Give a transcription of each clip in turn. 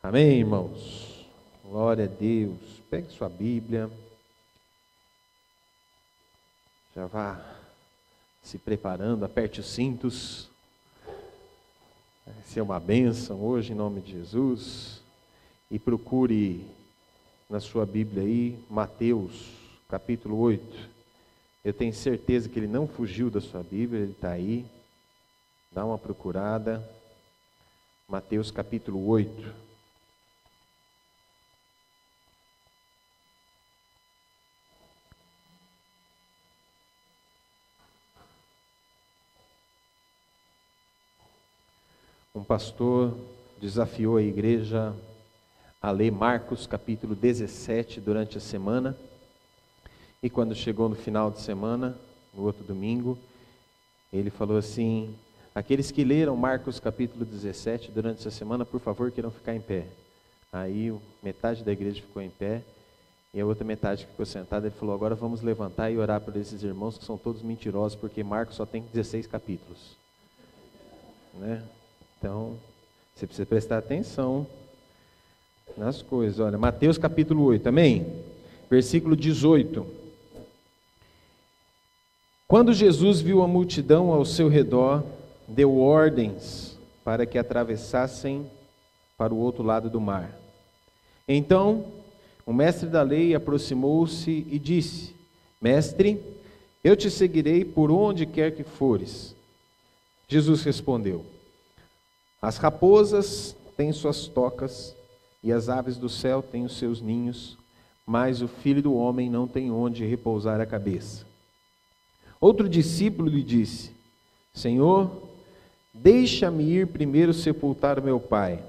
Amém, irmãos? Glória a Deus. Pegue sua Bíblia. Já vá se preparando, aperte os cintos. Vai ser uma bênção hoje, em nome de Jesus. E procure na sua Bíblia aí, Mateus, capítulo 8. Eu tenho certeza que ele não fugiu da sua Bíblia, ele está aí. Dá uma procurada. Mateus, capítulo 8. Um pastor desafiou a igreja a ler Marcos capítulo 17 durante a semana. E quando chegou no final de semana, no outro domingo, ele falou assim: aqueles que leram Marcos capítulo 17 durante essa semana, por favor, queiram ficar em pé. Aí metade da igreja ficou em pé e a outra metade ficou sentada. Ele falou: agora vamos levantar e orar por esses irmãos que são todos mentirosos, porque Marcos só tem 16 capítulos. Né? Então, você precisa prestar atenção nas coisas. Olha, Mateus capítulo 8, amém? Versículo 18. Quando Jesus viu a multidão ao seu redor, deu ordens para que atravessassem para o outro lado do mar. Então, o mestre da lei aproximou-se e disse: Mestre, eu te seguirei por onde quer que fores. Jesus respondeu: as raposas têm suas tocas e as aves do céu têm os seus ninhos, mas o Filho do Homem não tem onde repousar a cabeça. Outro discípulo lhe disse: Senhor, deixa-me ir primeiro sepultar meu pai.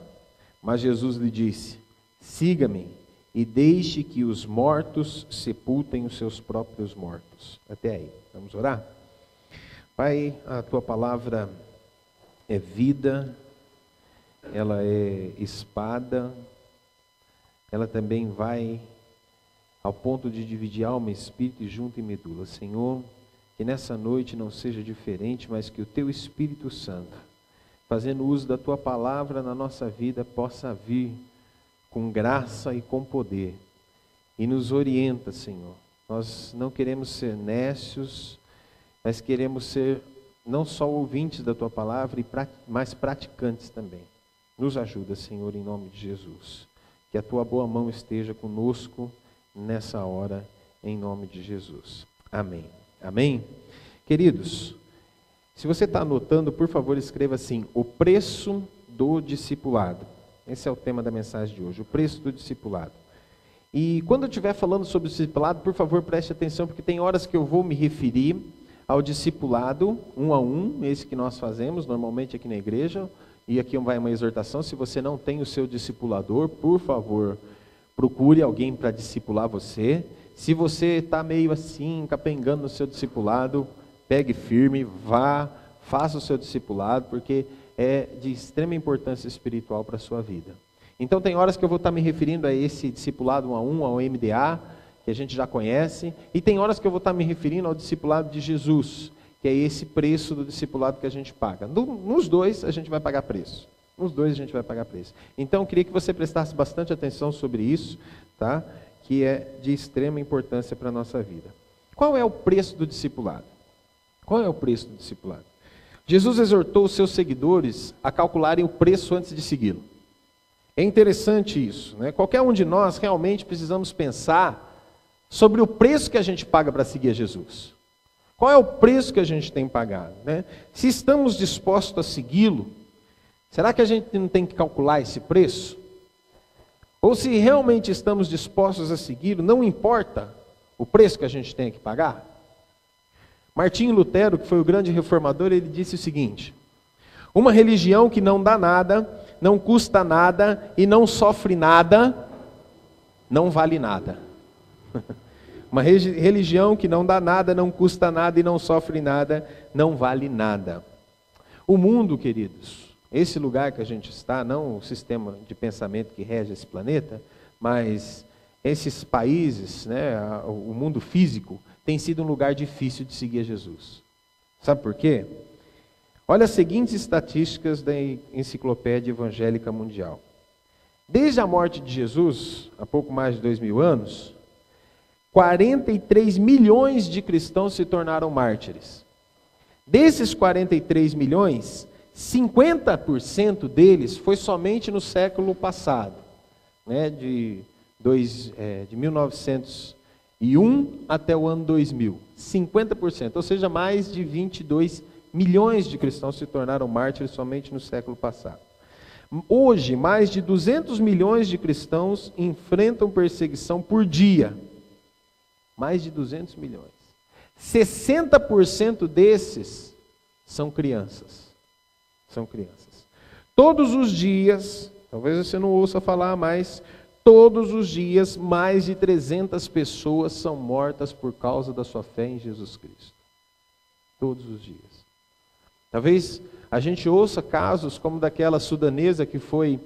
Mas Jesus lhe disse: siga-me e deixe que os mortos sepultem os seus próprios mortos. Até aí, vamos orar? Pai, a tua palavra é vida, ela é espada, ela também vai ao ponto de dividir alma, espírito e junta e medula. Senhor, que nessa noite não seja diferente, mas que o teu Espírito Santo, fazendo uso da tua palavra na nossa vida, possa vir com graça e com poder e nos orienta, Senhor. Nós não queremos ser nécios, mas queremos ser não só ouvintes da tua palavra, mas praticantes também. Nos ajuda, Senhor, em nome de Jesus. Que a tua boa mão esteja conosco nessa hora, em nome de Jesus. Amém. Amém? Queridos, se você está anotando, por favor, escreva assim: o preço do discipulado. Esse é o tema da mensagem de hoje, o preço do discipulado. E quando eu estiver falando sobre o discipulado, por favor, preste atenção, porque tem horas que eu vou me referir ao discipulado, um a um, esse que nós fazemos normalmente aqui na igreja. E aqui vai uma exortação: se você não tem o seu discipulador, por favor, procure alguém para discipular você. Se você está meio assim, capengando no seu discipulado, pegue firme, vá, faça o seu discipulado, porque é de extrema importância espiritual para a sua vida. Então tem horas que eu vou estar me referindo a esse discipulado 1 a 1, ao MDA, que a gente já conhece, e tem horas que eu vou estar me referindo ao discipulado de Jesus, que é esse preço do discipulado que a gente paga. Nos dois a gente vai pagar preço. Nos dois a gente vai pagar preço. Então eu queria que você prestasse bastante atenção sobre isso, tá? Que é de extrema importância para a nossa vida. Qual é o preço do discipulado? Qual é o preço do discipulado? Jesus exortou os seus seguidores a calcularem o preço antes de segui-lo. É interessante isso, né? Qualquer um de nós realmente precisamos pensar sobre o preço que a gente paga para seguir a Jesus. Qual é o preço que a gente tem pagado, né? Se estamos dispostos a segui-lo, será que a gente não tem que calcular esse preço? Ou se realmente estamos dispostos a segui-lo, não importa o preço que a gente tem que pagar? Martinho Lutero, que foi o grande reformador, ele disse o seguinte: uma religião que não dá nada, não custa nada e não sofre nada, não vale nada. Uma religião que não dá nada, não custa nada e não sofre nada, não vale nada. O mundo, queridos, esse lugar que a gente está, não o sistema de pensamento que rege esse planeta, mas esses países, né, o mundo físico, tem sido um lugar difícil de seguir a Jesus. Sabe por quê? Olha as seguintes estatísticas da Enciclopédia Evangélica Mundial. Desde a morte de Jesus, há pouco mais de 2000 anos, 43 milhões de cristãos se tornaram mártires. Desses 43 milhões, 50% deles foi somente no século passado, né, de 1901 até o ano 2000. 50%, ou seja, mais de 22 milhões de cristãos se tornaram mártires somente no século passado. Hoje, mais de 200 milhões de cristãos enfrentam perseguição por dia. Mais de 200 milhões. 60% desses são crianças. São crianças. Todos os dias, talvez você não ouça falar mais, todos os dias mais de 300 pessoas são mortas por causa da sua fé em Jesus Cristo. Todos os dias. Talvez a gente ouça casos como daquela sudanesa que foi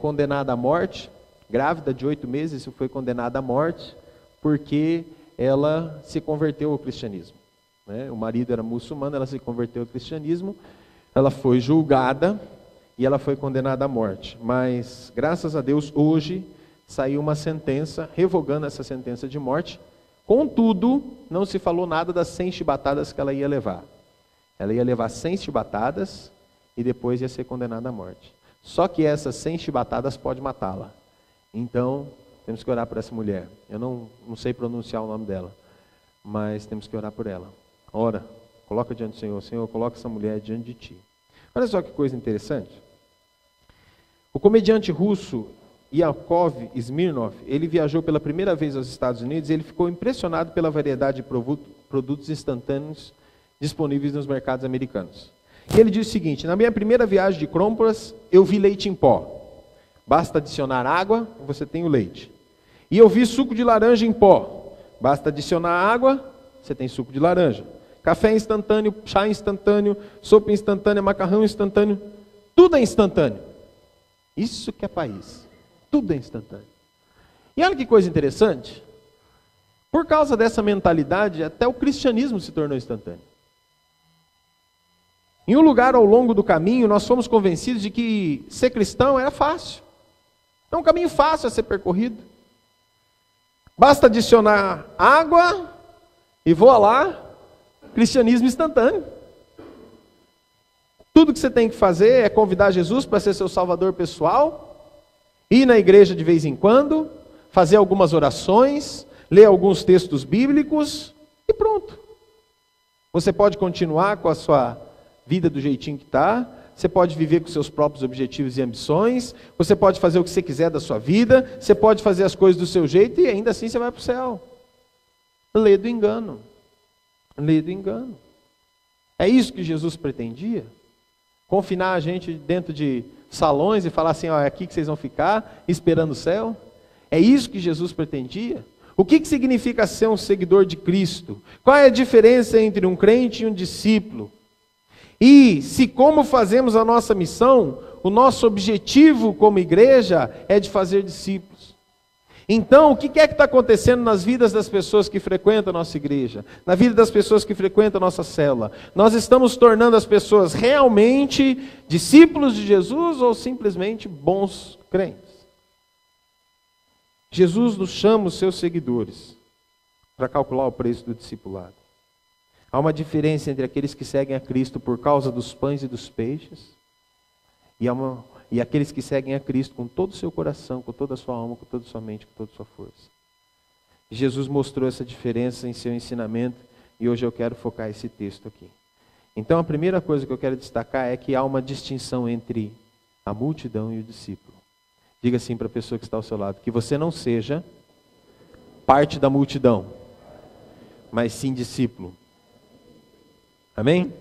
condenada à morte, grávida de 8 meses, e foi condenada à morte, porque ela se converteu ao cristianismo. O marido era muçulmano, ela se converteu ao cristianismo, ela foi julgada e ela foi condenada à morte. Mas, graças a Deus, hoje saiu uma sentença revogando essa sentença de morte. Contudo, não se falou nada das 100 chibatadas que ela ia levar. Ela ia levar 100 chibatadas e depois ia ser condenada à morte. Só que essas 100 chibatadas podem matá-la. Então, temos que orar por essa mulher. Eu não sei pronunciar o nome dela, mas temos que orar por ela. Ora, coloca diante do Senhor. Senhor, coloca essa mulher diante de Ti. Olha só que coisa interessante. O comediante russo Yakov Smirnoff, ele viajou pela primeira vez aos Estados Unidos e ele ficou impressionado pela variedade de produtos instantâneos disponíveis nos mercados americanos. E ele diz o seguinte: na minha primeira viagem de compras, eu vi leite em pó. Basta adicionar água, você tem o leite. E eu vi suco de laranja em pó. Basta adicionar água, você tem suco de laranja. Café instantâneo, chá instantâneo, sopa instantânea, macarrão instantâneo. Tudo é instantâneo. Isso que é país. Tudo é instantâneo. E olha que coisa interessante. Por causa dessa mentalidade, até o cristianismo se tornou instantâneo. Em um lugar ao longo do caminho, nós fomos convencidos de que ser cristão era fácil. É um caminho fácil a ser percorrido. Basta adicionar água e voa lá, cristianismo instantâneo. Tudo que você tem que fazer é convidar Jesus para ser seu salvador pessoal, ir na igreja de vez em quando, fazer algumas orações, ler alguns textos bíblicos e pronto. Você pode continuar com a sua vida do jeitinho que está, você pode viver com seus próprios objetivos e ambições, você pode fazer o que você quiser da sua vida, você pode fazer as coisas do seu jeito e ainda assim você vai para o céu. Lê do engano. Lê do engano. É isso que Jesus pretendia? Confinar a gente dentro de salões e falar assim, ó, é aqui que vocês vão ficar, esperando o céu? É isso que Jesus pretendia? O que significa ser um seguidor de Cristo? Qual é a diferença entre um crente e um discípulo? E se como fazemos a nossa missão, o nosso objetivo como igreja é de fazer discípulos. Então, o que é que está acontecendo nas vidas das pessoas que frequentam a nossa igreja? Na vida das pessoas que frequentam a nossa célula? Nós estamos tornando as pessoas realmente discípulos de Jesus ou simplesmente bons crentes? Jesus nos chama os seus seguidores para calcular o preço do discipulado. Há uma diferença entre aqueles que seguem a Cristo por causa dos pães e dos peixes e aqueles que seguem a Cristo com todo o seu coração, com toda a sua alma, com toda a sua mente, com toda a sua força. Jesus mostrou essa diferença em seu ensinamento e hoje eu quero focar esse texto aqui. Então a primeira coisa que eu quero destacar é que há uma distinção entre a multidão e o discípulo. Diga assim para a pessoa que está ao seu lado, que você não seja parte da multidão, mas sim discípulo. Amém?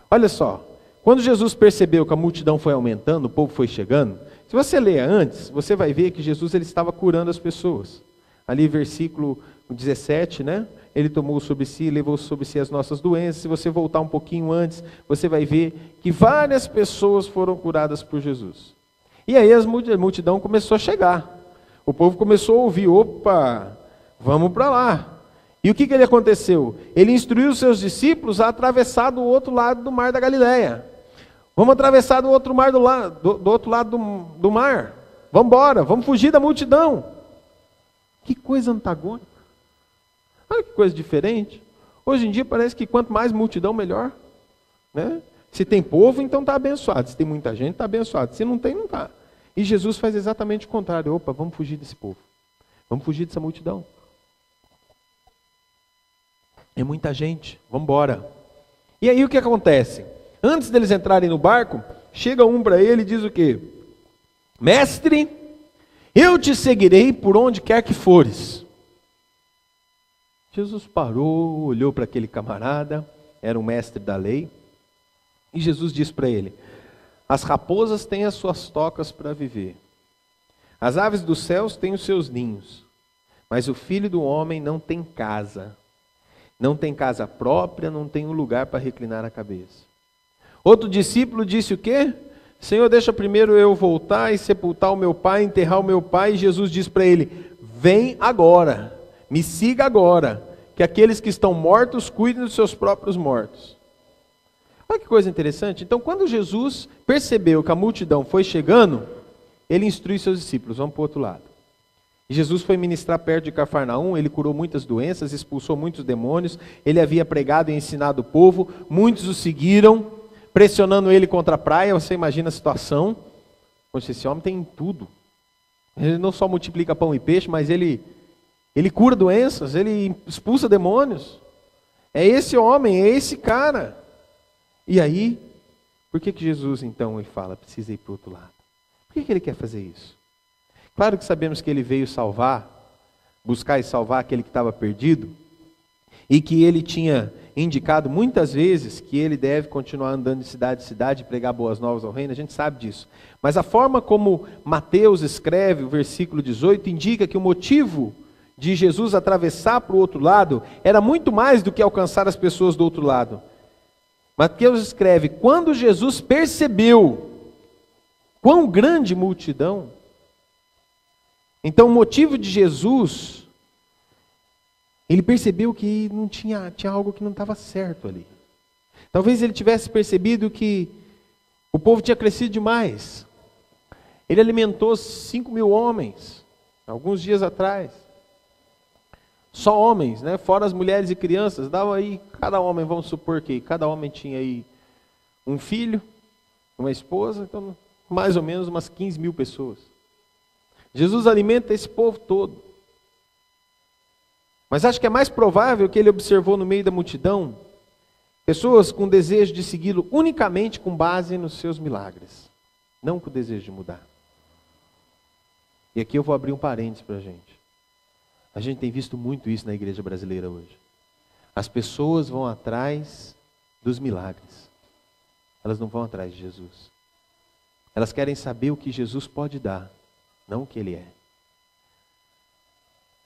Olha só, quando Jesus percebeu que a multidão foi aumentando, o povo foi chegando, se você ler antes, você vai ver que Jesus ele estava curando as pessoas. Ali versículo 17, né? Ele tomou sobre si, levou sobre si as nossas doenças. Se você voltar um pouquinho antes, você vai ver que várias pessoas foram curadas por Jesus. E aí a multidão começou a chegar. O povo começou a ouvir, opa, vamos para lá. E o que ele aconteceu? Ele instruiu os seus discípulos a atravessar do outro lado do mar da Galileia. Vamos atravessar do outro lado do mar. vamos embora, vamos fugir da multidão. Que coisa antagônica. Olha que coisa diferente. Hoje em dia parece que quanto mais multidão, melhor. Né? Se tem povo, então está abençoado. Se tem muita gente, está abençoado. Se não tem, não está. E Jesus faz exatamente o contrário. Opa, vamos fugir desse povo. Vamos fugir dessa multidão. É muita gente, vamos embora. E aí o que acontece? Antes deles entrarem no barco, chega um para ele e diz o quê? Mestre, eu te seguirei por onde quer que fores. Jesus parou, olhou para aquele camarada, era um mestre da lei, e Jesus disse para ele: as raposas têm as suas tocas para viver, as aves dos céus têm os seus ninhos, mas o filho do homem não tem casa. Não tem casa própria, não tem um lugar para reclinar a cabeça. Outro discípulo disse o quê? Senhor, deixa primeiro eu voltar e sepultar o meu pai, enterrar o meu pai. E Jesus disse para ele: vem agora, me siga agora, que aqueles que estão mortos cuidem dos seus próprios mortos. Olha que coisa interessante. Então, quando Jesus percebeu que a multidão foi chegando, ele instrui seus discípulos: vamos para o outro lado. E Jesus foi ministrar perto de Cafarnaum, ele curou muitas doenças, expulsou muitos demônios, ele havia pregado e ensinado o povo, muitos o seguiram, pressionando ele contra a praia. Você imagina a situação. Poxa, esse homem tem tudo. Ele não só multiplica pão e peixe, mas ele cura doenças, ele expulsa demônios. É esse homem, é esse cara. E aí, por que Jesus então ele fala, precisa ir para o outro lado? Por que ele quer fazer isso? Claro que sabemos que ele veio salvar, buscar e salvar aquele que estava perdido, e que ele tinha indicado muitas vezes que ele deve continuar andando de cidade em cidade e pregar boas novas ao reino, a gente sabe disso. Mas a forma como Mateus escreve o versículo 18 indica que o motivo de Jesus atravessar para o outro lado era muito mais do que alcançar as pessoas do outro lado. Mateus escreve: quando Jesus percebeu quão grande multidão, então o motivo de Jesus, ele percebeu que tinha algo que não estava certo ali. Talvez ele tivesse percebido que o povo tinha crescido demais. Ele alimentou 5.000 homens, alguns dias atrás. Só homens, né? Fora as mulheres e crianças. Dava aí, cada homem, vamos supor que cada homem tinha aí um filho, uma esposa, então mais ou menos umas 15.000 pessoas. Jesus alimenta esse povo todo. Mas acho que é mais provável que ele observou no meio da multidão pessoas com desejo de segui-lo unicamente com base nos seus milagres, não com o desejo de mudar. E aqui eu vou abrir um parênteses para a gente. A gente tem visto muito isso na igreja brasileira hoje. As pessoas vão atrás dos milagres. Elas não vão atrás de Jesus. Elas querem saber o que Jesus pode dar, não o que ele é.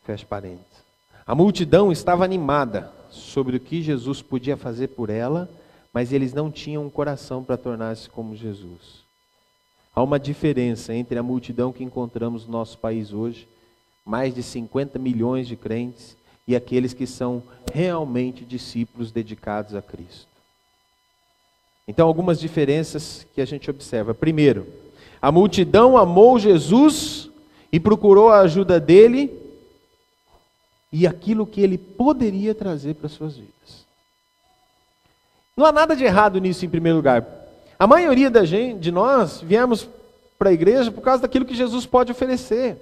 Fecha parênteses. A multidão estava animada sobre o que Jesus podia fazer por ela, mas eles não tinham um coração para tornar-se como Jesus. Há uma diferença entre a multidão que encontramos no nosso país hoje, mais de 50 milhões de crentes, e aqueles que são realmente discípulos dedicados a Cristo. Então, algumas diferenças que a gente observa. Primeiro, a multidão amou Jesus e procurou a ajuda dele e aquilo que ele poderia trazer para as suas vidas. Não há nada de errado nisso em primeiro lugar. A maioria de nós viemos para a igreja por causa daquilo que Jesus pode oferecer.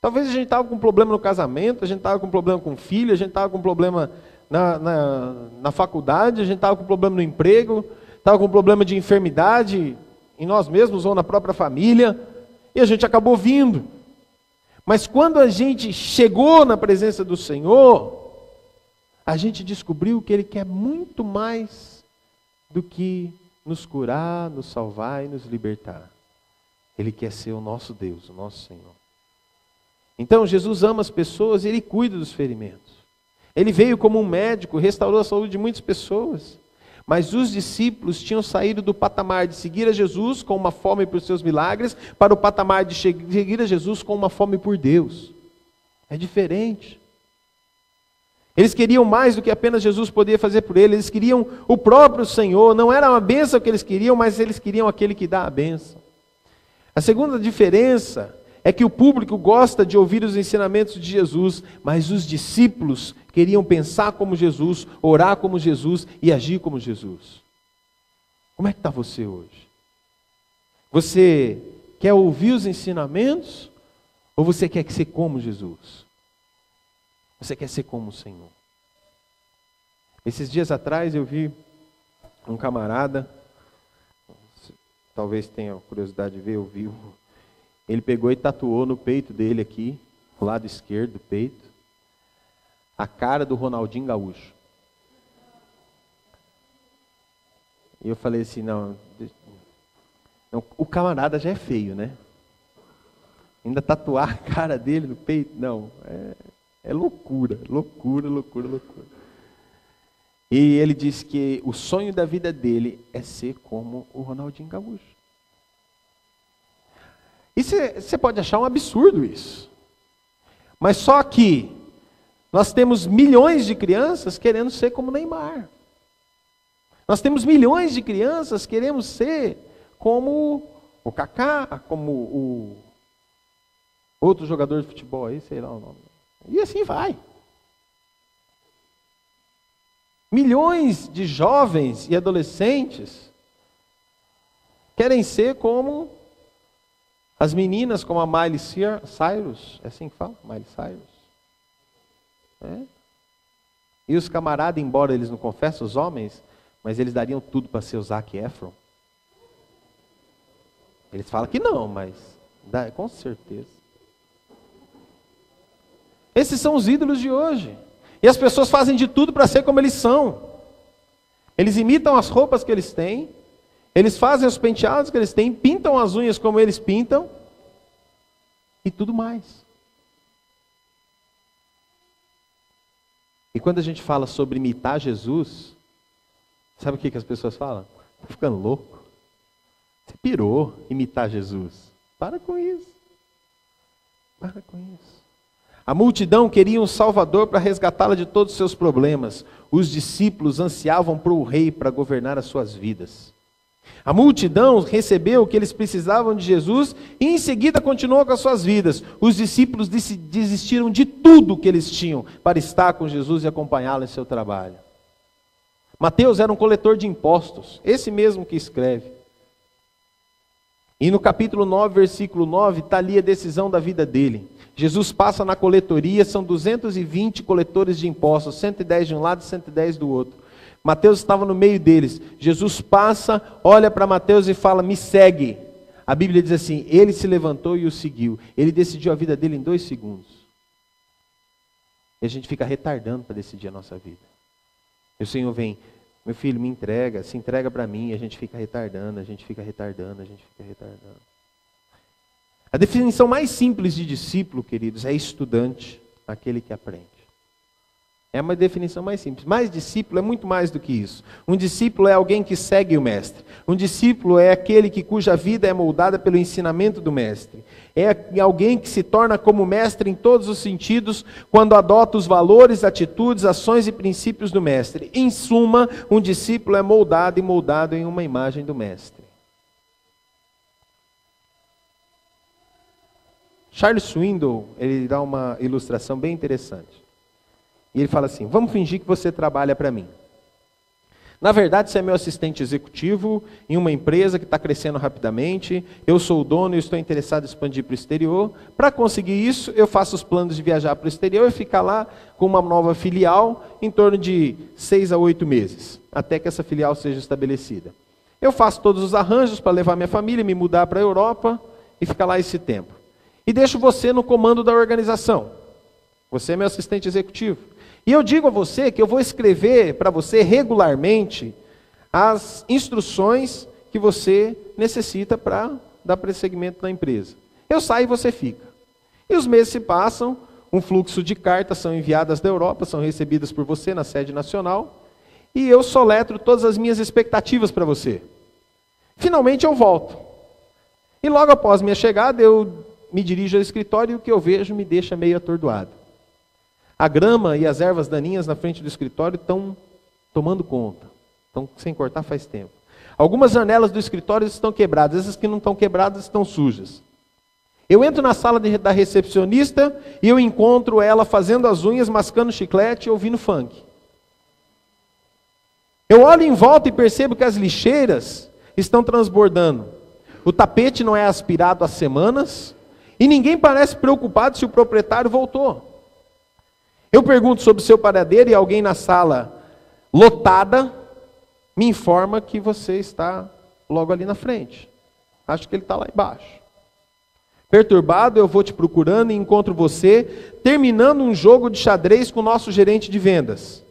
Talvez a gente estava com um problema no casamento, a gente estava com um problema com o filho, a gente estava com um problema na faculdade, a gente estava com um problema no emprego, estava com um problema de enfermidade em nós mesmos ou na própria família, e a gente acabou vindo. Mas quando a gente chegou na presença do Senhor, a gente descobriu que Ele quer muito mais do que nos curar, nos salvar e nos libertar. Ele quer ser o nosso Deus, o nosso Senhor. Então Jesus ama as pessoas e Ele cuida dos ferimentos. Ele veio como um médico, restaurou a saúde de muitas pessoas. Mas os discípulos tinham saído do patamar de seguir a Jesus com uma fome por seus milagres, para o patamar de seguir a Jesus com uma fome por Deus. É diferente. Eles queriam mais do que apenas Jesus podia fazer por eles. Eles queriam o próprio Senhor. Não era uma bênção que eles queriam, mas eles queriam aquele que dá a bênção. A segunda diferença é que o público gosta de ouvir os ensinamentos de Jesus, mas os discípulos queriam pensar como Jesus, orar como Jesus e agir como Jesus. Como é que está você hoje? Você quer ouvir os ensinamentos ou você quer ser como Jesus? Você quer ser como o Senhor? Esses dias atrás eu vi um camarada, talvez tenha curiosidade de ver, eu vi, ele pegou e tatuou no peito dele aqui, no lado esquerdo do peito, a cara do Ronaldinho Gaúcho. E eu falei assim, não, o camarada já é feio, né? Ainda tatuar a cara dele no peito, não, é loucura, loucura, loucura, loucura. E ele disse que o sonho da vida dele é ser como o Ronaldinho Gaúcho. E você pode achar um absurdo isso. Mas só que nós temos milhões de crianças querendo ser como Neymar. Nós temos milhões de crianças querendo ser como o Kaká, como o outro jogador de futebol aí, sei lá o nome. E assim vai. Milhões de jovens e adolescentes querem ser como as meninas, como a Miley Cyrus, é assim que fala? Miley Cyrus. É? E os camaradas, embora eles não confessem, os homens, mas eles dariam tudo para ser o Zac Efron. Eles falam que não, mas dá, com certeza. Esses são os ídolos de hoje. E as pessoas fazem de tudo para ser como eles são. Eles imitam as roupas que eles têm, eles fazem os penteados que eles têm, pintam as unhas como eles pintam, e tudo mais. E quando a gente fala sobre imitar Jesus, sabe o que as pessoas falam? Está ficando louco? Você pirou imitar Jesus. Para com isso. Para com isso. A multidão queria um Salvador para resgatá-la de todos os seus problemas. Os discípulos ansiavam por um rei para governar as suas vidas. A multidão recebeu o que eles precisavam de Jesus e em seguida continuou com as suas vidas. Os discípulos desistiram de tudo que eles tinham para estar com Jesus e acompanhá-lo em seu trabalho. Mateus era um coletor de impostos, esse mesmo que escreve. E no capítulo 9, versículo 9, está ali a decisão da vida dele. Jesus passa na coletoria, são 220 coletores de impostos, 110 de um lado e 110 do outro. Mateus estava no meio deles. Jesus passa, olha para Mateus e fala, me segue. A Bíblia diz assim, ele se levantou e o seguiu. Ele decidiu a vida dele em 2 segundos. E a gente fica retardando para decidir a nossa vida. E o Senhor vem, meu filho, me entrega, se entrega para mim, e a gente fica retardando, a gente fica retardando, a gente fica retardando. A definição mais simples de discípulo, queridos, é estudante, aquele que aprende. É uma definição mais simples. Mas discípulo é muito mais do que isso. Um discípulo é alguém que segue o mestre. Um discípulo é aquele cuja vida é moldada pelo ensinamento do mestre. É alguém que se torna como mestre em todos os sentidos, quando adota os valores, atitudes, ações e princípios do mestre. Em suma, um discípulo é moldado em uma imagem do mestre. Charles Swindoll, ele dá uma ilustração bem interessante. E ele fala assim, vamos fingir que você trabalha para mim. Na verdade, você é meu assistente executivo em uma empresa que está crescendo rapidamente. Eu sou o dono e estou interessado em expandir para o exterior. Para conseguir isso, eu faço os planos de viajar para o exterior e ficar lá com uma nova filial em torno de 6 a 8 meses, até que essa filial seja estabelecida. Eu faço todos os arranjos para levar minha família, me mudar para a Europa e ficar lá esse tempo. E deixo você no comando da organização. Você é meu assistente executivo. E eu digo a você que eu vou escrever para você regularmente as instruções que você necessita para dar prosseguimento na empresa. Eu saio e você fica. E os meses se passam, um fluxo de cartas são enviadas da Europa, são recebidas por você na sede nacional, e eu soletro todas as minhas expectativas para você. Finalmente eu volto. E logo após minha chegada, eu me dirijo ao escritório e o que eu vejo me deixa meio atordoado. A grama e as ervas daninhas na frente do escritório estão tomando conta. Estão sem cortar faz tempo. Algumas janelas do escritório estão quebradas, essas que não estão quebradas estão sujas. Eu entro na sala da recepcionista e eu encontro ela fazendo as unhas, mascando chiclete e ouvindo funk. Eu olho em volta e percebo que as lixeiras estão transbordando. O tapete não é aspirado há semanas e ninguém parece preocupado se o proprietário voltou. Eu pergunto sobre o seu paradeiro e alguém na sala lotada me informa que você está logo ali na frente. Acho que ele está lá embaixo. Perturbado, eu vou te procurando e encontro você terminando um jogo de xadrez com o nosso gerente de vendas.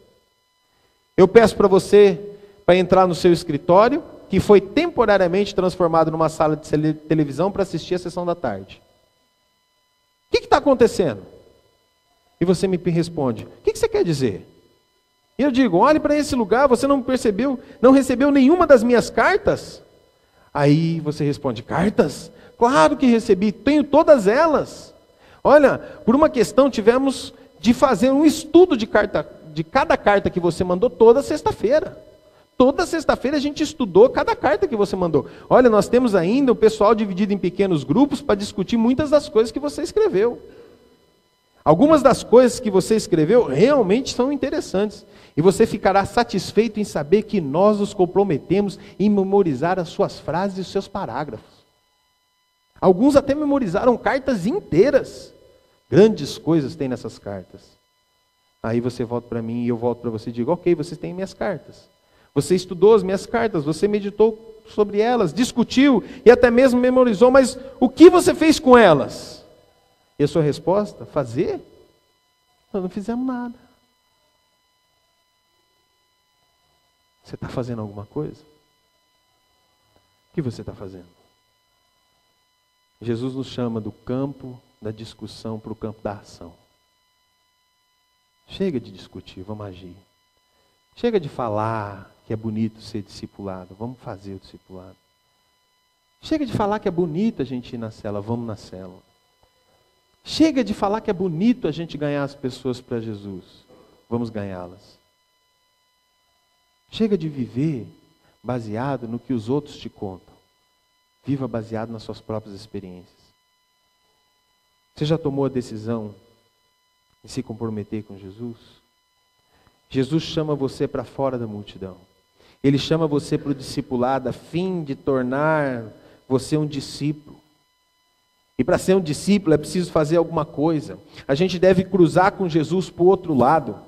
Eu peço para você para entrar no seu escritório, que foi temporariamente transformado numa sala de televisão para assistir a sessão da tarde. O que está acontecendo? E você me responde, o que você quer dizer? E eu digo, olhe para esse lugar, você não percebeu, não recebeu nenhuma das minhas cartas? Aí você responde, cartas? Claro que recebi, tenho todas elas. Olha, por uma questão tivemos de fazer um estudo de cada carta que você mandou toda sexta-feira. Toda sexta-feira a gente estudou cada carta que você mandou. Olha, nós temos ainda o pessoal dividido em pequenos grupos para discutir muitas das coisas que você escreveu. Algumas das coisas que você escreveu realmente são interessantes. E você ficará satisfeito em saber que nós nos comprometemos em memorizar as suas frases e os seus parágrafos. Alguns até memorizaram cartas inteiras. Grandes coisas tem nessas cartas. Aí você volta para mim e eu volto para você e digo, ok, você tem minhas cartas. Você estudou as minhas cartas, você meditou sobre elas, discutiu e até mesmo memorizou, mas o que você fez com elas? E a sua resposta? Fazer? Nós não fizemos nada. Você está fazendo alguma coisa? O que você está fazendo? Jesus nos chama do campo da discussão para o campo da ação. Chega de discutir, vamos agir. Chega de falar que é bonito ser discipulado, vamos fazer o discipulado. Chega de falar que é bonito a gente ir na célula, vamos na célula. Chega de falar que é bonito a gente ganhar as pessoas para Jesus, vamos ganhá-las. Chega de viver baseado no que os outros te contam. Viva baseado nas suas próprias experiências. Você já tomou a decisão de se comprometer com Jesus? Jesus chama você para fora da multidão. Ele chama você para o discipulado a fim de tornar você um discípulo. E para ser um discípulo é preciso fazer alguma coisa. A gente deve cruzar com Jesus para o outro lado.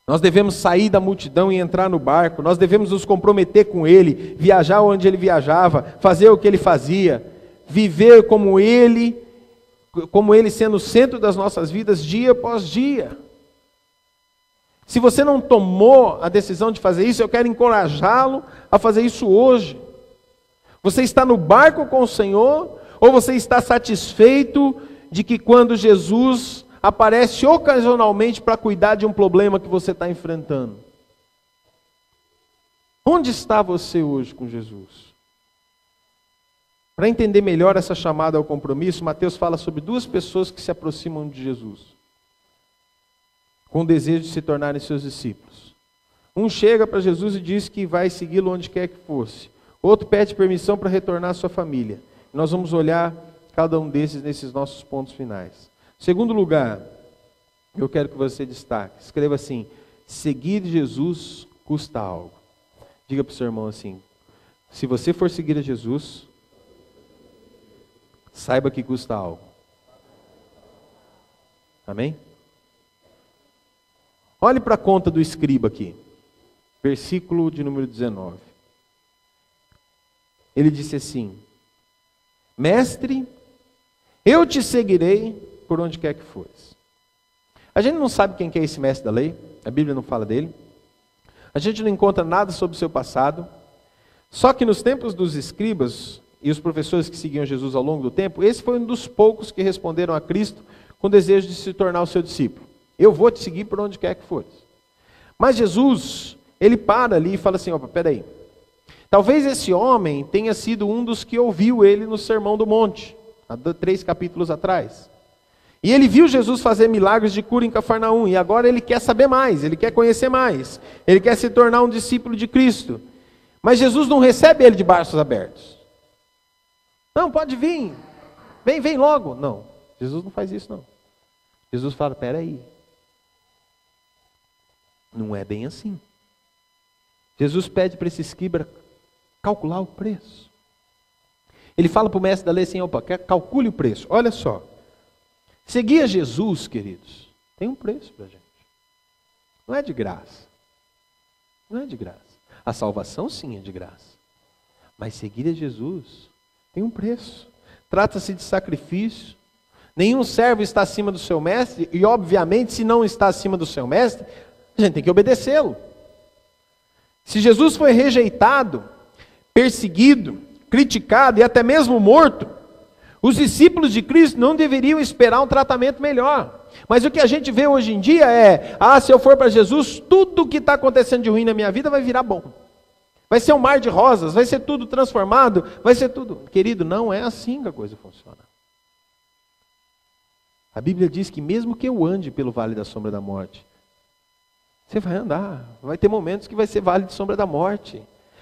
Nós devemos sair da multidão e entrar no barco. Nós devemos nos comprometer com Ele, viajar onde Ele viajava, fazer o que Ele fazia, viver como Ele sendo o centro das nossas vidas dia após dia. Se você não tomou a decisão de fazer isso, eu quero encorajá-lo a fazer isso hoje. Você está no barco com o Senhor, ou você está satisfeito de que quando Jesus aparece ocasionalmente para cuidar de um problema que você está enfrentando? Onde está você hoje com Jesus? Para entender melhor essa chamada ao compromisso, Mateus fala sobre duas pessoas que se aproximam de Jesus, com o desejo de se tornarem seus discípulos. Um chega para Jesus e diz que vai segui-lo onde quer que fosse. Outro pede permissão para retornar à sua família. Nós vamos olhar cada um desses nesses nossos pontos finais. Segundo lugar, eu quero que você destaque, escreva assim, seguir Jesus custa algo. Diga para o seu irmão assim, se você for seguir a Jesus, saiba que custa algo. Amém? Olhe para a conta do escriba aqui, versículo de número 19. Ele disse assim, mestre, eu te seguirei por onde quer que fores. A gente não sabe quem que é esse mestre da lei, a Bíblia não fala dele. A gente não encontra nada sobre o seu passado. Só que nos tempos dos escribas e os professores que seguiam Jesus ao longo do tempo, esse foi um dos poucos que responderam a Cristo com desejo de se tornar o seu discípulo. Eu vou te seguir por onde quer que fores. Mas Jesus, ele para ali e fala assim, opa, peraí. Talvez esse homem tenha sido um dos que ouviu ele no Sermão do Monte, há 3 capítulos atrás. E ele viu Jesus fazer milagres de cura em Cafarnaum, e agora ele quer saber mais, ele quer conhecer mais, ele quer se tornar um discípulo de Cristo. Mas Jesus não recebe ele de braços abertos. Não, pode vir, vem logo. Não, Jesus não faz isso não. Jesus fala, espera aí, não é bem assim. Jesus pede para esse escriba calcular o preço. Ele fala para o mestre da lei assim, opa, calcule o preço. Olha só, seguir a Jesus, queridos, tem um preço para a gente. Não é de graça. Não é de graça. A salvação sim é de graça. Mas seguir a Jesus tem um preço. Trata-se de sacrifício. Nenhum servo está acima do seu mestre, e obviamente se não está acima do seu mestre, a gente tem que obedecê-lo. Se Jesus foi rejeitado, perseguido, criticado e até mesmo morto, os discípulos de Cristo não deveriam esperar um tratamento melhor. Mas o que a gente vê hoje em dia é, se eu for para Jesus, tudo que está acontecendo de ruim na minha vida vai virar bom. Vai ser um mar de rosas, vai ser tudo transformado, vai ser tudo. Querido, não é assim que a coisa funciona. A Bíblia diz que mesmo que eu ande pelo vale da sombra da morte, você vai andar, vai ter momentos que vai ser vale de sombra da morte.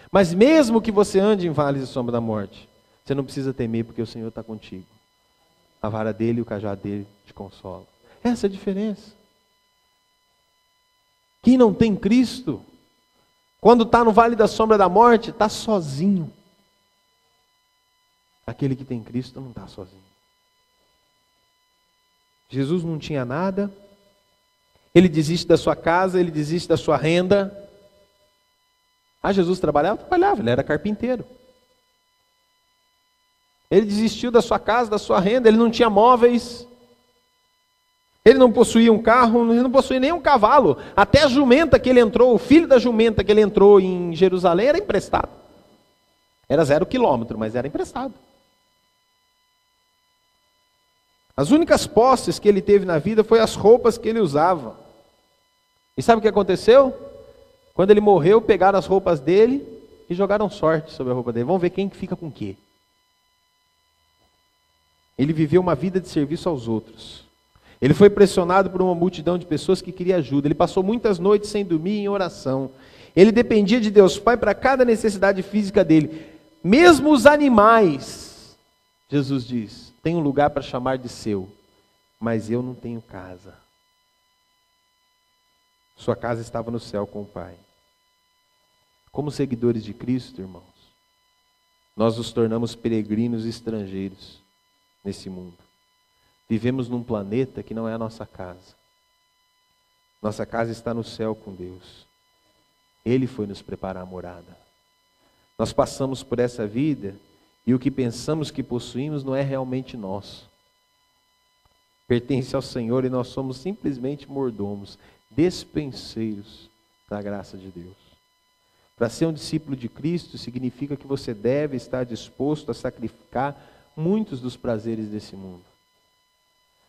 Mas mesmo que você ande em vale de sombra da morte, você não precisa temer porque o Senhor está contigo. A vara dele e o cajado dele te consolam. Essa é a diferença. Quem não tem Cristo, quando está no vale da sombra da morte, está sozinho. Aquele que tem Cristo não está sozinho. Jesus não tinha nada, ele desiste da sua casa, ele desiste da sua renda. Jesus trabalhava? Trabalhava, ele era carpinteiro. Ele desistiu da sua casa, da sua renda, ele não tinha móveis, ele não possuía um carro, ele não possuía nem um cavalo. Até a jumenta que ele entrou, o filho da jumenta que ele entrou em Jerusalém era emprestado. Era 0 quilômetro, mas era emprestado. As únicas posses que ele teve na vida foi as roupas que ele usava. E sabe o que aconteceu? Quando ele morreu, pegaram as roupas dele e jogaram sorte sobre a roupa dele. Vamos ver quem fica com o quê. Ele viveu uma vida de serviço aos outros. Ele foi pressionado por uma multidão de pessoas que queria ajuda. Ele passou muitas noites sem dormir em oração. Ele dependia de Deus Pai para cada necessidade física dele. Mesmo os animais, Jesus diz, tem um lugar para chamar de seu, mas eu não tenho casa. Sua casa estava no céu com o Pai. Como seguidores de Cristo, irmãos, nós nos tornamos peregrinos e estrangeiros nesse mundo. Vivemos num planeta que não é a nossa casa. Nossa casa está no céu com Deus. Ele foi nos preparar a morada. Nós passamos por essa vida e o que pensamos que possuímos não é realmente nosso. Pertence ao Senhor e nós somos simplesmente mordomos, despenseiros da graça de Deus. Para ser um discípulo de Cristo significa que você deve estar disposto a sacrificar muitos dos prazeres desse mundo.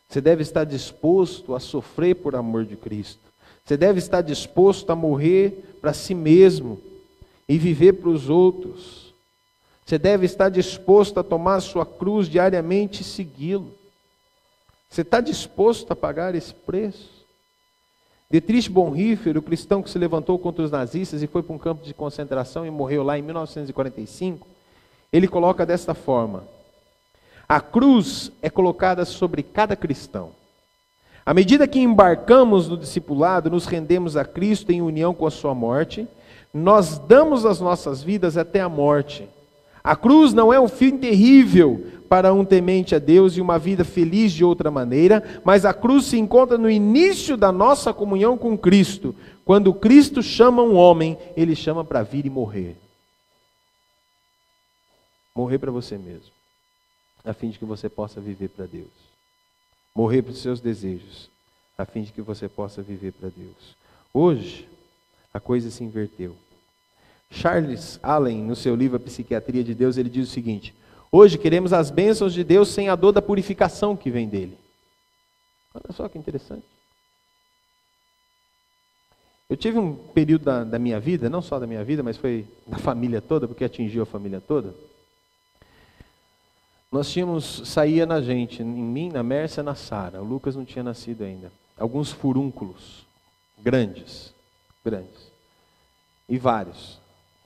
Você deve estar disposto a sofrer por amor de Cristo. Você deve estar disposto a morrer para si mesmo e viver para os outros. Você deve estar disposto a tomar a sua cruz diariamente e segui-lo. Você está disposto a pagar esse preço? Dietrich Bonhoeffer, o cristão que se levantou contra os nazistas e foi para um campo de concentração e morreu lá em 1945, ele coloca desta forma: a cruz é colocada sobre cada cristão. À medida que embarcamos no discipulado, nos rendemos a Cristo em união com a sua morte, nós damos as nossas vidas até a morte. A cruz não é um fim terrível para um temente a Deus e uma vida feliz de outra maneira, mas a cruz se encontra no início da nossa comunhão com Cristo. Quando Cristo chama um homem, Ele chama para vir e morrer. Morrer para você mesmo, a fim de que você possa viver para Deus. Morrer para os seus desejos, a fim de que você possa viver para Deus. Hoje, a coisa se inverteu. Charles Allen, no seu livro A Psiquiatria de Deus, ele diz o seguinte: hoje queremos as bênçãos de Deus sem a dor da purificação que vem dele. Olha só que interessante. Eu tive um período da minha vida, não só da minha vida, mas foi da família toda, porque atingiu a família toda. saía na gente, em mim, na Mércia, na Sara. O Lucas não tinha nascido ainda. Alguns furúnculos, grandes. E vários.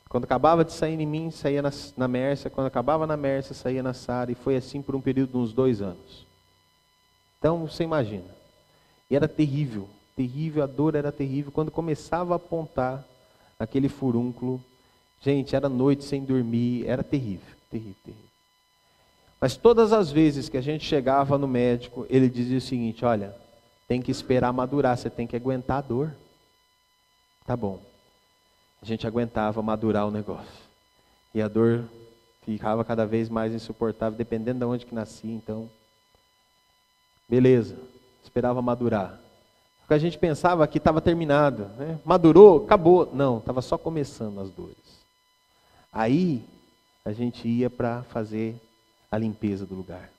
Quando acabava de sair em mim, saía na Mércia. Quando acabava na Mércia, saía na Sara. E foi assim por um período de uns 2 anos. Então, você imagina. E era terrível, a dor era terrível. Quando começava a apontar aquele furúnculo, gente, era noite sem dormir, era terrível. Mas todas as vezes que a gente chegava no médico, ele dizia o seguinte: olha, tem que esperar madurar, você tem que aguentar a dor. Tá bom. A gente aguentava madurar o negócio. E a dor ficava cada vez mais insuportável, dependendo de onde que nascia, então. Beleza, esperava madurar. Porque a gente pensava que estava terminado, né? Madurou, acabou. Não, estava só começando as dores. Aí, a gente ia para fazer a limpeza do lugar.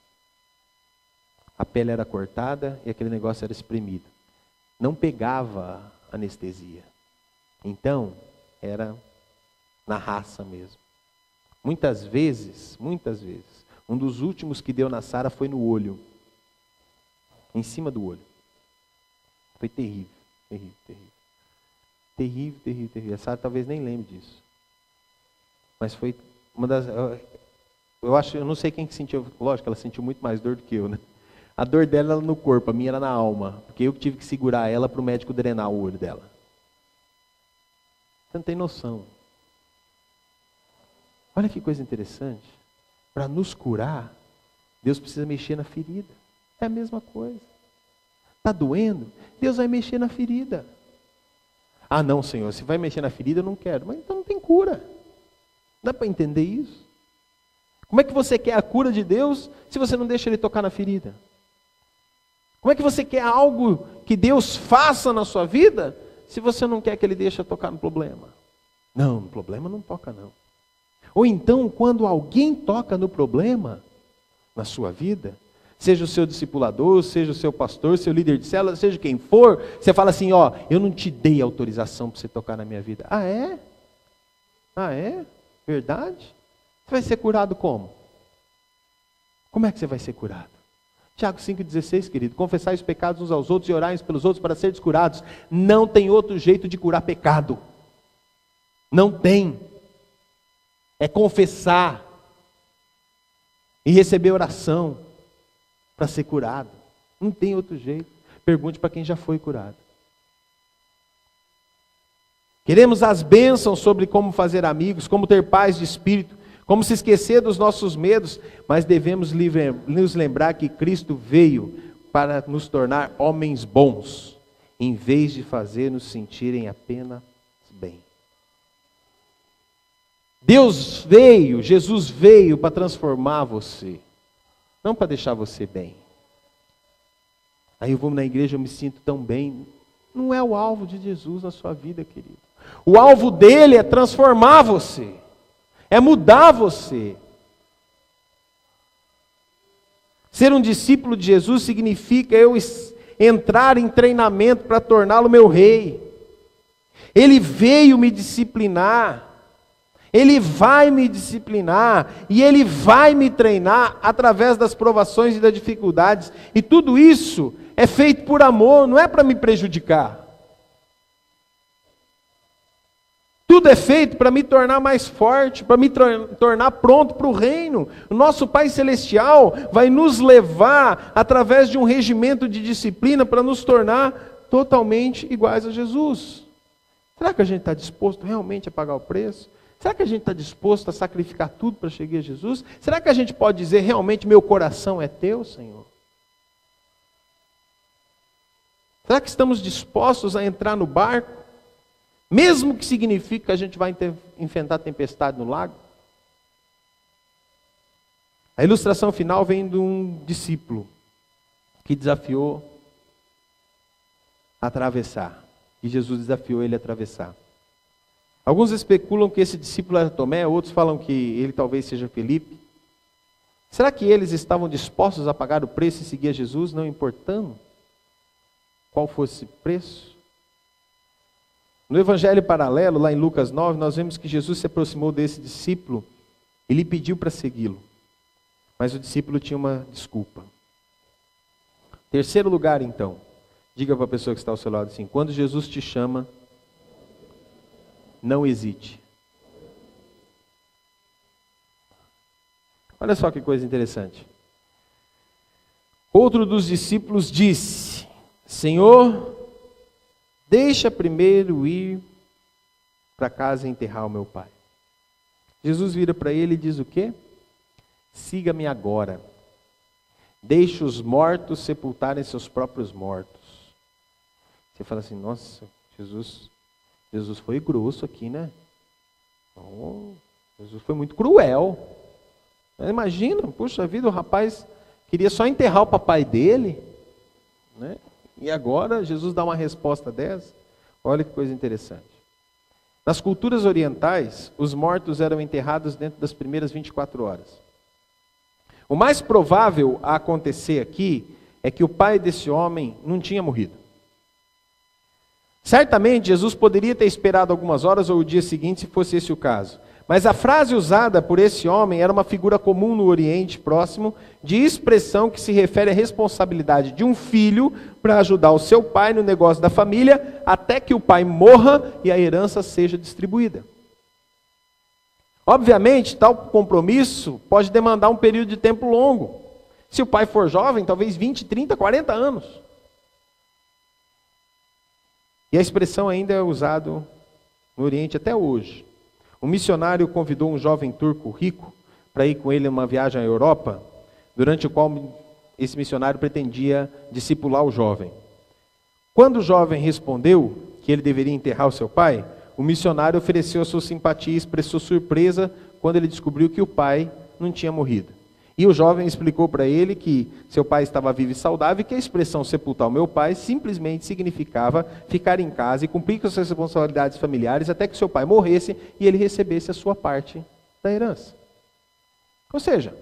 A pele era cortada e aquele negócio era espremido. Não pegava anestesia. Então, era na raça mesmo. Muitas vezes, um dos últimos que deu na Sara foi no olho. Em cima do olho. Foi terrível. Terrível. A Sara talvez nem lembre disso. Mas foi uma das... Eu não sei quem que sentiu, lógico, ela sentiu muito mais dor do que eu, né? A dor dela era no corpo, a minha era na alma, porque eu que tive que segurar ela para o médico drenar o olho dela. Você não tem noção. Olha que coisa interessante. Para nos curar, Deus precisa mexer na ferida. É a mesma coisa. Está doendo? Deus vai mexer na ferida. Ah não, Senhor, se vai mexer na ferida eu não quero. Mas então não tem cura. Dá para entender isso? Como é que você quer a cura de Deus se você não deixa Ele tocar na ferida? Como é que você quer algo que Deus faça na sua vida se você não quer que Ele deixe tocar no problema? Não, no problema não toca não. Ou então, quando alguém toca no problema na sua vida, seja o seu discipulador, seja o seu pastor, seu líder de célula, seja quem for, você fala assim, ó, eu não te dei autorização para você tocar na minha vida. Ah, é? Ah, é? Verdade? Você vai ser curado como? Como é que você vai ser curado? Tiago 5,16, querido, confessai os pecados uns aos outros e orai uns pelos outros para serem curados. Não tem outro jeito de curar pecado. Não tem. É confessar e receber oração para ser curado. Não tem outro jeito. Pergunte para quem já foi curado. Queremos as bênçãos sobre como fazer amigos, como ter paz de espírito, como se esquecer dos nossos medos, mas devemos nos lembrar que Cristo veio para nos tornar homens bons, em vez de fazer-nos sentirem apenas bem. Jesus veio para transformar você, não para deixar você bem. Aí eu vou na igreja, eu me sinto tão bem. Não é o alvo de Jesus na sua vida, querido. O alvo dele é transformar você, é mudar você. Ser um discípulo de Jesus significa eu entrar em treinamento para torná-lo meu rei. Ele veio me disciplinar. Ele vai me disciplinar e Ele vai me treinar através das provações e das dificuldades. E tudo isso é feito por amor, não é para me prejudicar. Tudo é feito para me tornar mais forte, para me tornar pronto para o reino. O nosso Pai Celestial vai nos levar através de um regimento de disciplina para nos tornar totalmente iguais a Jesus. Será que a gente está disposto realmente a pagar o preço? Será que a gente está disposto a sacrificar tudo para chegar a Jesus? Será que a gente pode dizer, realmente, meu coração é teu, Senhor? Será que estamos dispostos a entrar no barco? Mesmo que signifique que a gente vai enfrentar tempestade no lago? A ilustração final vem de um discípulo que desafiou a atravessar. E Jesus desafiou ele a atravessar. Alguns especulam que esse discípulo era Tomé, outros falam que ele talvez seja Felipe. Será que eles estavam dispostos a pagar o preço e seguir a Jesus, não importando qual fosse o preço? No Evangelho paralelo, lá em Lucas 9, nós vemos que Jesus se aproximou desse discípulo e lhe pediu para segui-lo. Mas o discípulo tinha uma desculpa. Terceiro lugar, então. Diga para a pessoa que está ao seu lado assim: quando Jesus te chama, não hesite. Olha só que coisa interessante. Outro dos discípulos disse: Senhor, deixa primeiro ir para casa enterrar o meu pai. Jesus vira para ele e diz o quê? Siga-me agora. Deixe os mortos sepultarem seus próprios mortos. Você fala assim: nossa, Jesus foi grosso aqui, né? Oh, Jesus foi muito cruel. Imagina, puxa vida, o rapaz queria só enterrar o papai dele, né? E agora Jesus dá uma resposta dessa. Olha que coisa interessante. Nas culturas orientais, os mortos eram enterrados dentro das primeiras 24 horas. O mais provável a acontecer aqui é que o pai desse homem não tinha morrido. Certamente Jesus poderia ter esperado algumas horas ou o dia seguinte, se fosse esse o caso. Mas a frase usada por esse homem era uma figura comum no Oriente Próximo, de expressão que se refere à responsabilidade de um filho para ajudar o seu pai no negócio da família, até que o pai morra e a herança seja distribuída. Obviamente, tal compromisso pode demandar um período de tempo longo. Se o pai for jovem, talvez 20, 30, 40 anos. E a expressão ainda é usada no Oriente até hoje. Um missionário convidou um jovem turco rico para ir com ele em uma viagem à Europa, durante o qual esse missionário pretendia discipular o jovem. Quando o jovem respondeu que ele deveria enterrar o seu pai, o missionário ofereceu a sua simpatia e expressou surpresa quando ele descobriu que o pai não tinha morrido. E o jovem explicou para ele que seu pai estava vivo e saudável e que a expressão sepultar o meu pai simplesmente significava ficar em casa e cumprir com as suas responsabilidades familiares até que seu pai morresse e ele recebesse a sua parte da herança. Ou seja,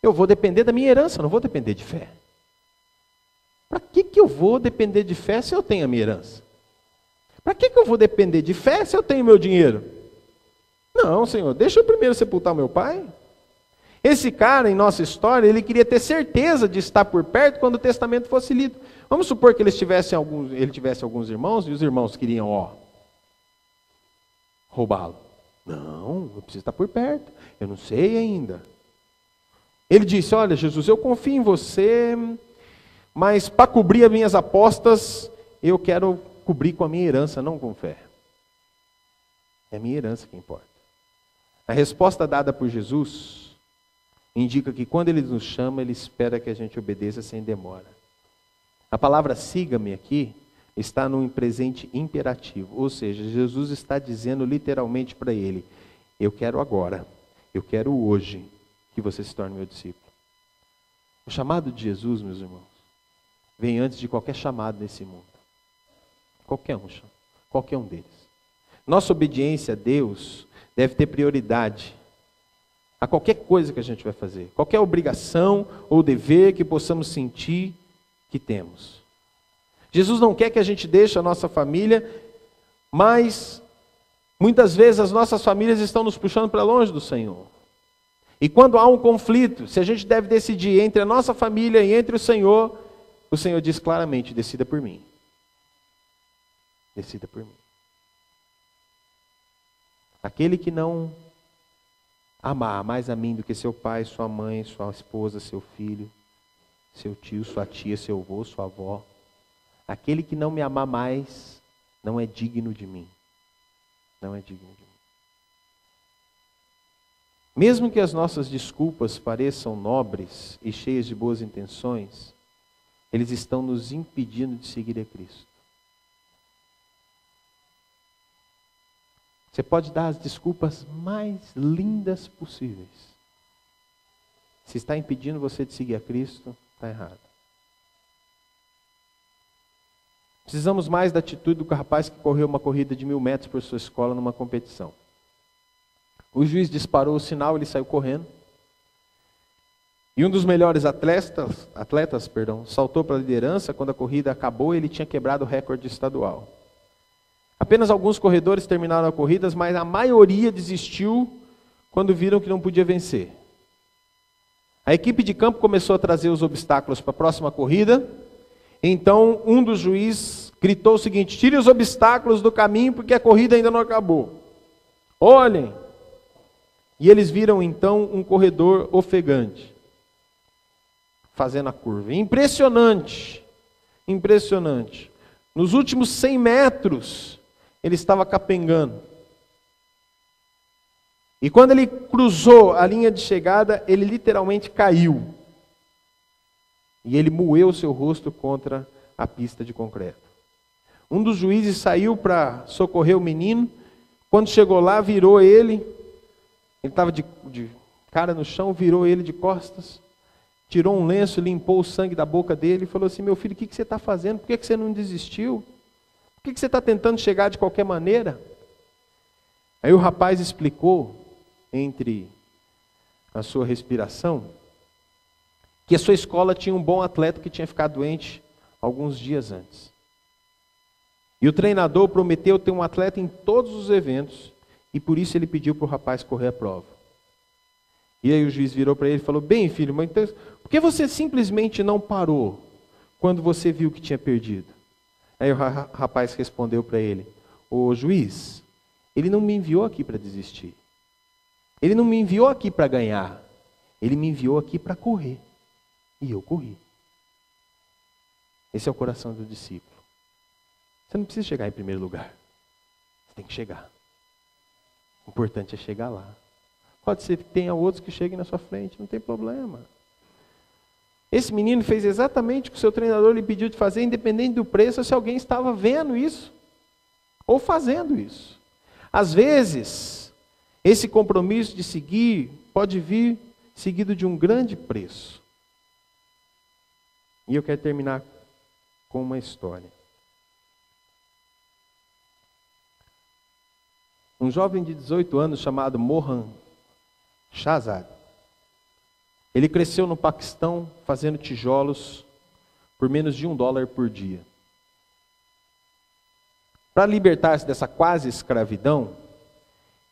eu vou depender da minha herança, não vou depender de fé. Para que eu vou depender de fé se eu tenho a minha herança? Para que eu vou depender de fé se eu tenho meu dinheiro? Não, Senhor, deixa eu primeiro sepultar o meu pai. Esse cara, em nossa história, ele queria ter certeza de estar por perto quando o testamento fosse lido. Vamos supor que ele tivesse alguns irmãos e os irmãos queriam, roubá-lo. Não, eu preciso estar por perto. Eu não sei ainda. Ele disse: olha, Jesus, eu confio em você, mas para cobrir as minhas apostas, eu quero cobrir com a minha herança, não com fé. É a minha herança que importa. A resposta dada por Jesus indica que quando Ele nos chama, Ele espera que a gente obedeça sem demora. A palavra siga-me aqui está num presente imperativo, ou seja, Jesus está dizendo literalmente para ele: eu quero agora, eu quero hoje que você se torne meu discípulo. O chamado de Jesus, meus irmãos, vem antes de qualquer chamado nesse mundo. Qualquer um deles. Nossa obediência a Deus deve ter prioridade a qualquer coisa que a gente vai fazer, qualquer obrigação ou dever que possamos sentir que temos. Jesus não quer que a gente deixe a nossa família, mas muitas vezes as nossas famílias estão nos puxando para longe do Senhor. E quando há um conflito, se a gente deve decidir entre a nossa família e entre o Senhor diz claramente: decida por mim. Decida por mim. Aquele que não amar mais a mim do que seu pai, sua mãe, sua esposa, seu filho, seu tio, sua tia, seu avô, sua avó. Aquele que não me amar mais, não é digno de mim. Não é digno de mim. Mesmo que as nossas desculpas pareçam nobres e cheias de boas intenções, eles estão nos impedindo de seguir a Cristo. Você pode dar as desculpas mais lindas possíveis. Se está impedindo você de seguir a Cristo, está errado. Precisamos mais da atitude do rapaz que correu uma corrida de 1000 metros por sua escola numa competição. O juiz disparou o sinal, ele saiu correndo. E um dos melhores atletas, saltou para a liderança. Quando a corrida acabou, ele tinha quebrado o recorde estadual. Apenas alguns corredores terminaram a corrida, mas a maioria desistiu quando viram que não podia vencer. A equipe de campo começou a trazer os obstáculos para a próxima corrida. Então, um dos juízes gritou o seguinte: tire os obstáculos do caminho, porque a corrida ainda não acabou. Olhem! E eles viram então um corredor ofegante, fazendo a curva. Impressionante! Impressionante. Nos últimos 100 metros, ele estava capengando. E quando ele cruzou a linha de chegada, ele literalmente caiu. E ele moeu seu rosto contra a pista de concreto. Um dos juízes saiu para socorrer o menino. Quando chegou lá, virou ele estava de cara no chão, virou ele de costas, tirou um lenço, limpou o sangue da boca dele e falou assim: meu filho, o que você está fazendo? Por que você não desistiu? Por que você está tentando chegar de qualquer maneira? Aí o rapaz explicou, entre a sua respiração, que a sua escola tinha um bom atleta que tinha ficado doente alguns dias antes. E o treinador prometeu ter um atleta em todos os eventos, e por isso ele pediu para o rapaz correr a prova. E aí o juiz virou para ele e falou: bem, filho, mas então, por que você simplesmente não parou quando você viu que tinha perdido? Aí o rapaz respondeu para ele: ô juiz, ele não me enviou aqui para desistir. Ele não me enviou aqui para ganhar. Ele me enviou aqui para correr. E eu corri. Esse é o coração do discípulo. Você não precisa chegar em primeiro lugar. Você tem que chegar. O importante é chegar lá. Pode ser que tenha outros que cheguem na sua frente, não tem problema. Esse menino fez exatamente o que o seu treinador lhe pediu de fazer, independente do preço, se alguém estava vendo isso ou fazendo isso. Às vezes, esse compromisso de seguir pode vir seguido de um grande preço. E eu quero terminar com uma história. Um jovem de 18 anos chamado Mohan Shahzad. Ele cresceu no Paquistão fazendo tijolos por menos de $1 por dia. Para libertar-se dessa quase escravidão,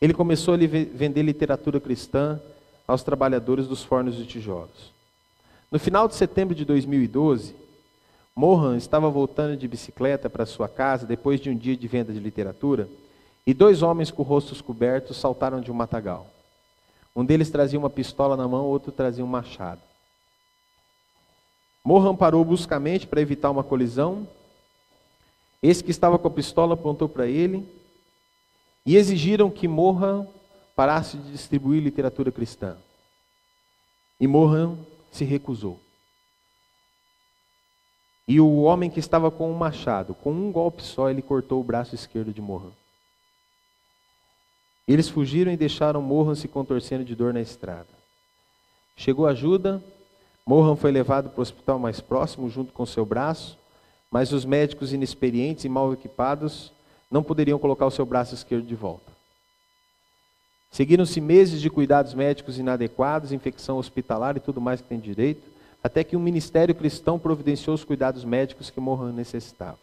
ele começou a vender literatura cristã aos trabalhadores dos fornos de tijolos. No final de setembro de 2012, Mohan estava voltando de bicicleta para sua casa depois de um dia de venda de literatura, e 2 homens com rostos cobertos saltaram de um matagal. Um deles trazia uma pistola na mão, outro trazia um machado. Mohan parou bruscamente para evitar uma colisão. Esse que estava com a pistola apontou para ele e exigiram que Mohan parasse de distribuir literatura cristã. E Mohan se recusou. E o homem que estava com um machado, com um golpe só, ele cortou o braço esquerdo de Mohan. Eles fugiram e deixaram Mohan se contorcendo de dor na estrada. Chegou ajuda, Mohan foi levado para o hospital mais próximo junto com seu braço, mas os médicos inexperientes e mal equipados não poderiam colocar o seu braço esquerdo de volta. Seguiram-se meses de cuidados médicos inadequados, infecção hospitalar e tudo mais que tem direito, até que um ministério cristão providenciou os cuidados médicos que Mohan necessitava.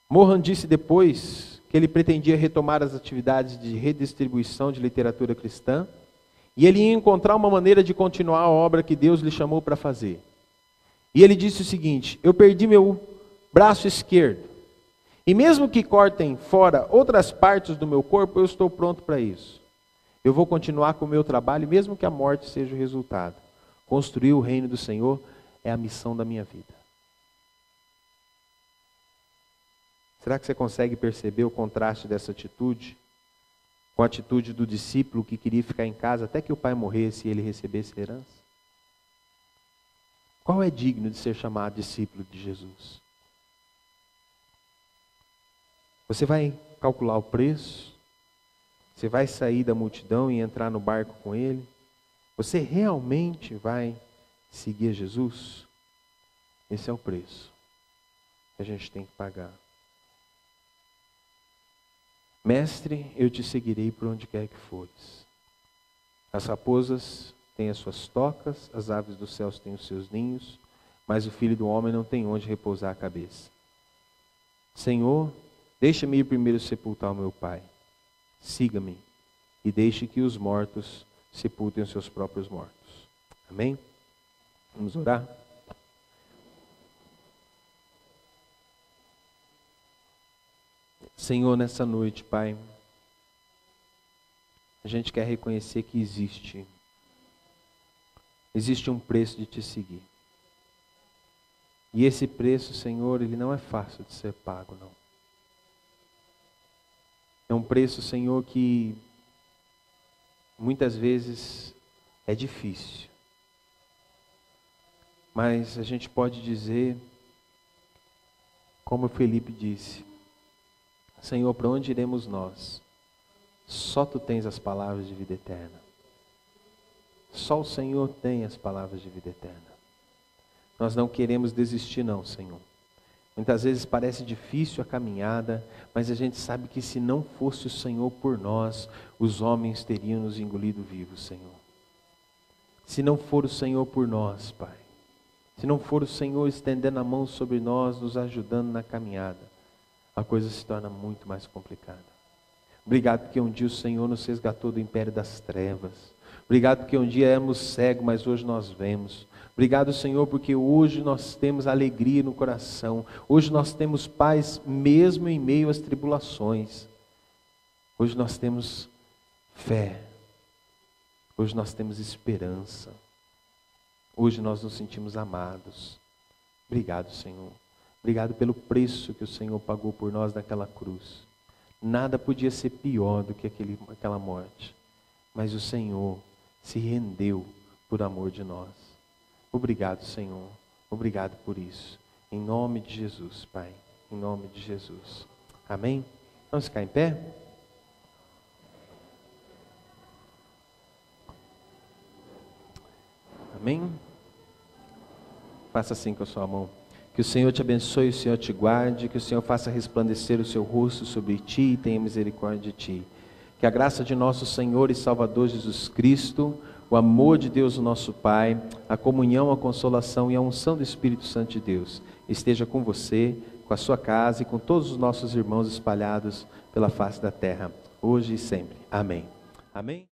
Mohan disse depois que ele pretendia retomar as atividades de redistribuição de literatura cristã, e ele ia encontrar uma maneira de continuar a obra que Deus lhe chamou para fazer. E ele disse o seguinte: eu perdi meu braço esquerdo, e mesmo que cortem fora outras partes do meu corpo, eu estou pronto para isso. Eu vou continuar com o meu trabalho, mesmo que a morte seja o resultado. Construir o reino do Senhor é a missão da minha vida. Será que você consegue perceber o contraste dessa atitude com a atitude do discípulo que queria ficar em casa até que o pai morresse e ele recebesse a herança? Qual é digno de ser chamado discípulo de Jesus? Você vai calcular o preço? Você vai sair da multidão e entrar no barco com ele? Você realmente vai seguir Jesus? Esse é o preço que a gente tem que pagar. Mestre, eu te seguirei por onde quer que fores. As raposas têm as suas tocas, as aves dos céus têm os seus ninhos, mas o filho do homem não tem onde repousar a cabeça. Senhor, deixa-me ir primeiro sepultar o meu pai. Siga-me e deixe que os mortos sepultem os seus próprios mortos. Amém? Vamos orar? Senhor, nessa noite, Pai, a gente quer reconhecer que existe um preço de te seguir. E esse preço, Senhor, ele não é fácil de ser pago, não. É um preço, Senhor, que muitas vezes é difícil. Mas a gente pode dizer, como Felipe disse, Senhor, para onde iremos nós? Só Tu tens as palavras de vida eterna. Só o Senhor tem as palavras de vida eterna. Nós não queremos desistir não, Senhor. Muitas vezes parece difícil a caminhada, mas a gente sabe que se não fosse o Senhor por nós, os homens teriam nos engolido vivos, Senhor. Se não for o Senhor por nós, Pai, se não for o Senhor estendendo a mão sobre nós, nos ajudando na caminhada, a coisa se torna muito mais complicada. Obrigado porque um dia o Senhor nos resgatou do império das trevas. Obrigado porque um dia éramos cegos, mas hoje nós vemos. Obrigado, Senhor, porque hoje nós temos alegria no coração. Hoje nós temos paz mesmo em meio às tribulações. Hoje nós temos fé. Hoje nós temos esperança. Hoje nós nos sentimos amados. Obrigado, Senhor. Obrigado pelo preço que o Senhor pagou por nós naquela cruz. Nada podia ser pior do que aquela morte. Mas o Senhor se rendeu por amor de nós. Obrigado, Senhor. Obrigado por isso. Em nome de Jesus, Pai. Em nome de Jesus. Amém? Vamos ficar em pé? Amém? Faça assim com a sua mão. Que o Senhor te abençoe, o Senhor te guarde, que o Senhor faça resplandecer o seu rosto sobre ti e tenha misericórdia de ti. Que a graça de nosso Senhor e Salvador Jesus Cristo, o amor de Deus, o nosso Pai, a comunhão, a consolação e a unção do Espírito Santo de Deus esteja com você, com a sua casa e com todos os nossos irmãos espalhados pela face da terra, hoje e sempre. Amém. Amém.